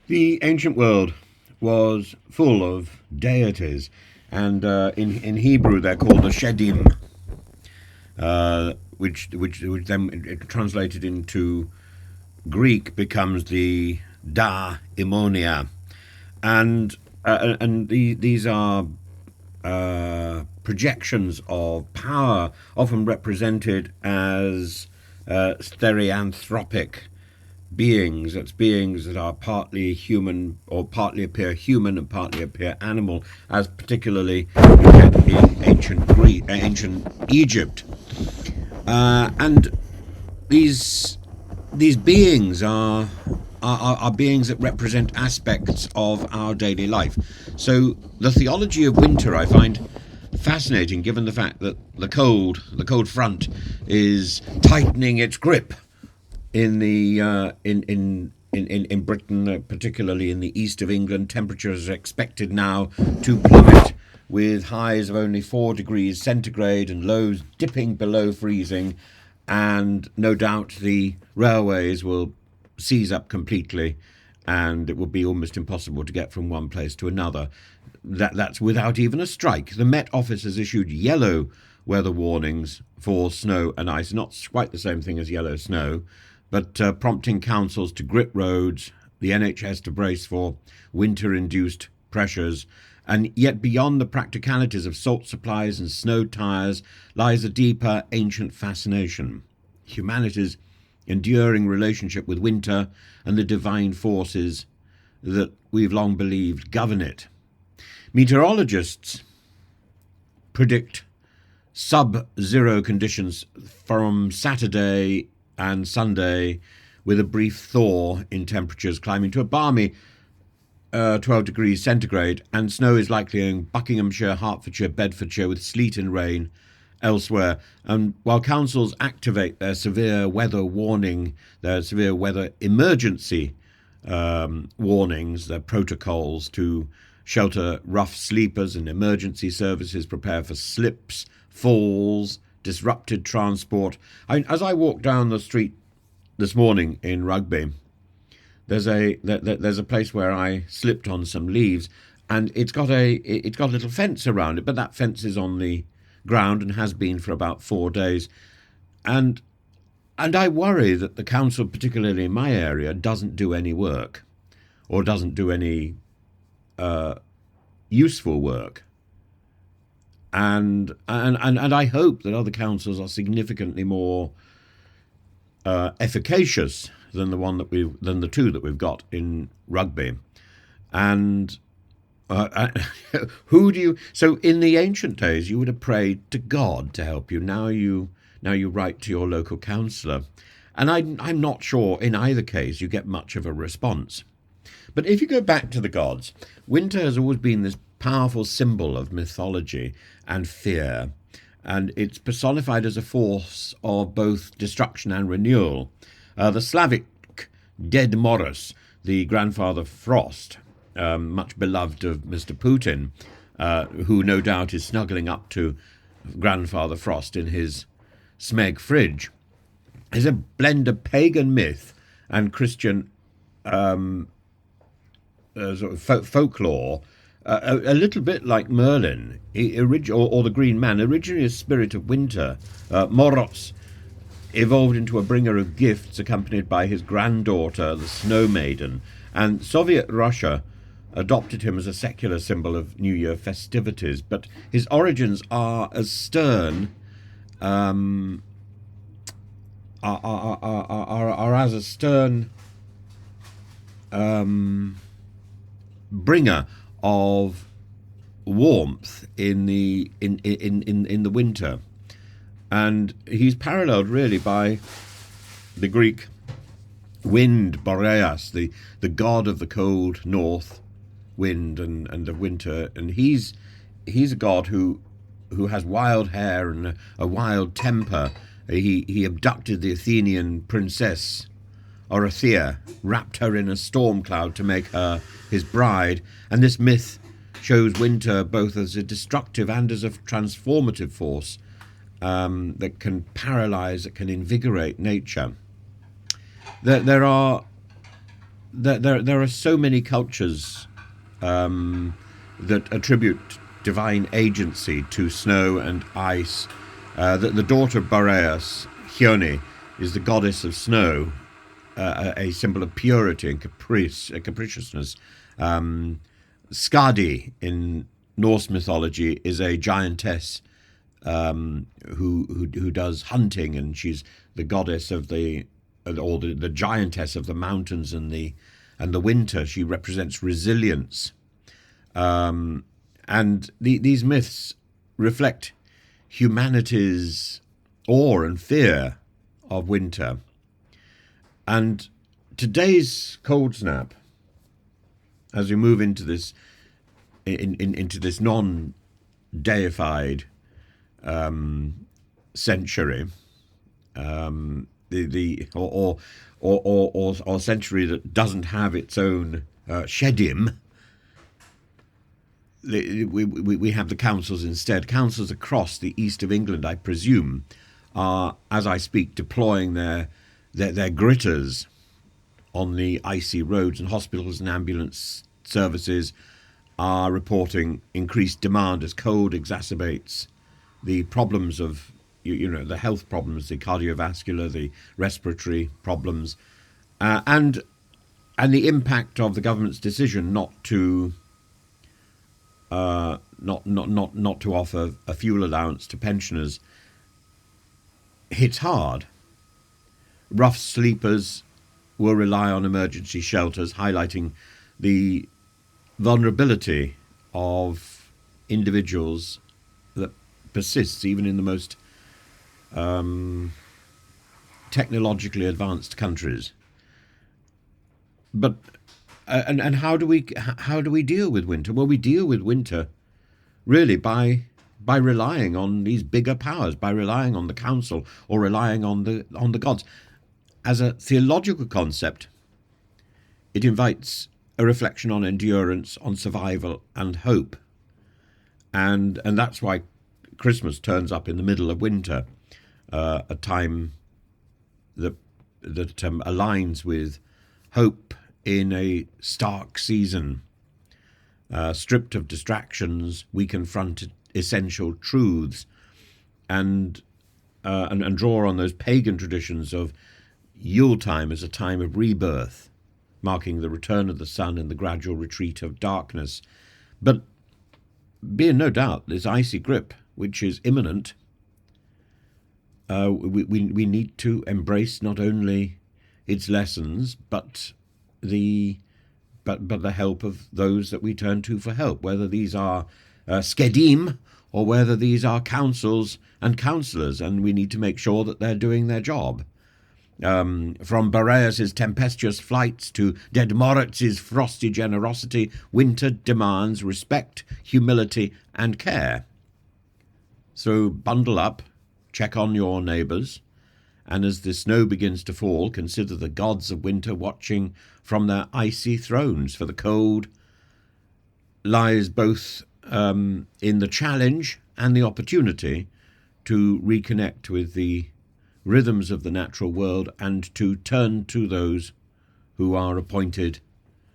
The ancient world was full of deities, and in Hebrew they're called the Shedim, which then it translated into Greek becomes the da-imonia, and these are projections of power, often represented as stereanthropic beings. That's beings that are partly human or partly appear human and partly appear animal, as particularly you get in ancient Egypt. And these beings are beings that represent aspects of our daily life. So the theology of winter I find fascinating, given the fact that the cold front, is tightening its grip in the in Britain, particularly in the east of England. Temperatures are expected now to plummet, with highs of only 4 degrees centigrade and lows dipping below freezing, and no doubt the railways will seize up completely, and it will be almost impossible to get from one place to another. That's without even a strike. The Met Office has issued yellow weather warnings for snow and ice. Not quite the same thing as yellow snow, but prompting councils to grip roads, the NHS to brace for winter-induced pressures. And yet beyond the practicalities of salt supplies and snow tyres lies a deeper ancient fascination: humanity's enduring relationship with winter and the divine forces that we've long believed govern it. Meteorologists predict sub-zero conditions from Saturday and Sunday, with a brief thaw in temperatures climbing to a balmy 12 degrees centigrade, and snow is likely in Buckinghamshire, Hertfordshire, Bedfordshire, with sleet and rain elsewhere. And while councils activate their severe weather warning, their severe weather emergency warnings, their protocols to shelter rough sleepers, and emergency services prepare for slips, falls, disrupted transport. As I walked down the street this morning in Rugby, there's a place where I slipped on some leaves, and it's got a little fence around it, but that fence is on the ground and has been for about 4 days, and I worry that the council, particularly in my area, doesn't do any work, or doesn't do any useful work. And I hope that other councils are significantly more efficacious than the two that we've got in Rugby. And who do you? So in the ancient days, you would have prayed to God to help you. Now you write to your local councillor, and I'm not sure in either case you get much of a response. But if you go back to the gods, winter has always been this powerful symbol of mythology and fear, and it's personified as a force of both destruction and renewal. The Slavic Ded Morris, the grandfather Frost, much beloved of Mr. Putin, who no doubt is snuggling up to grandfather Frost in his Smeg fridge, is a blend of pagan myth and Christian sort of folklore, a little bit like Merlin, or the Green Man. Originally a spirit of winter, Moros evolved into a bringer of gifts, accompanied by his granddaughter, the Snow Maiden, and Soviet Russia adopted him as a secular symbol of New Year festivities. But his origins are as stern, are as a stern bringer of warmth in the winter, and he's paralleled really by the Greek wind, Boreas, the god of the cold north wind and of winter, and he's a god who has wild hair and a wild temper. He abducted the Athenian princess Orithyia, wrapped her in a storm cloud to make her his bride, and this myth shows winter both as a destructive and as a transformative force that can paralyze, that can invigorate nature. There are there are so many cultures that attribute divine agency to snow and ice. The daughter of Boreas, Hyone, is the goddess of snow, a symbol of purity and capriciousness. Skadi in Norse mythology is a giantess who does hunting, and she's the goddess of the giantess of the mountains and the winter. She represents resilience, and these myths reflect humanity's awe and fear of winter. And today's cold snap, as we move into this into this non-deified century, or century that doesn't have its own shedim, we have the councils instead. Councils across the east of England, I presume, are, as I speak, deploying their gritters on the icy roads, and hospitals and ambulance services are reporting increased demand as cold exacerbates the problems of the health problems, the cardiovascular, the respiratory problems, and the impact of the government's decision not to offer a fuel allowance to pensioners hits hard. Rough sleepers will rely on emergency shelters, highlighting the vulnerability of individuals that persists even in the most technologically advanced countries. But and how do we deal with winter? Well, we deal with winter really by relying on these bigger powers, by relying on the council or relying on the gods. As a theological concept, it invites a reflection on endurance, on survival and hope. And that's why Christmas turns up in the middle of winter, a time that aligns with hope in a stark season. Stripped of distractions, we confront essential truths and draw on those pagan traditions of Yuletime as a time of rebirth, marking the return of the sun and the gradual retreat of darkness. But be in no doubt, this icy grip, which is imminent, we need to embrace not only its lessons, but the help of those that we turn to for help, whether these are skedim or whether these are councils and counsellors, and we need to make sure that they're doing their job. From Boreas' tempestuous flights to Dead Moritz's frosty generosity, winter demands respect, humility, and care. So bundle up, check on your neighbours, and as the snow begins to fall, consider the gods of winter watching from their icy thrones, for the cold lies both in the challenge and the opportunity to reconnect with the rhythms of the natural world and to turn to those who are appointed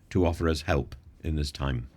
to offer us help in this time.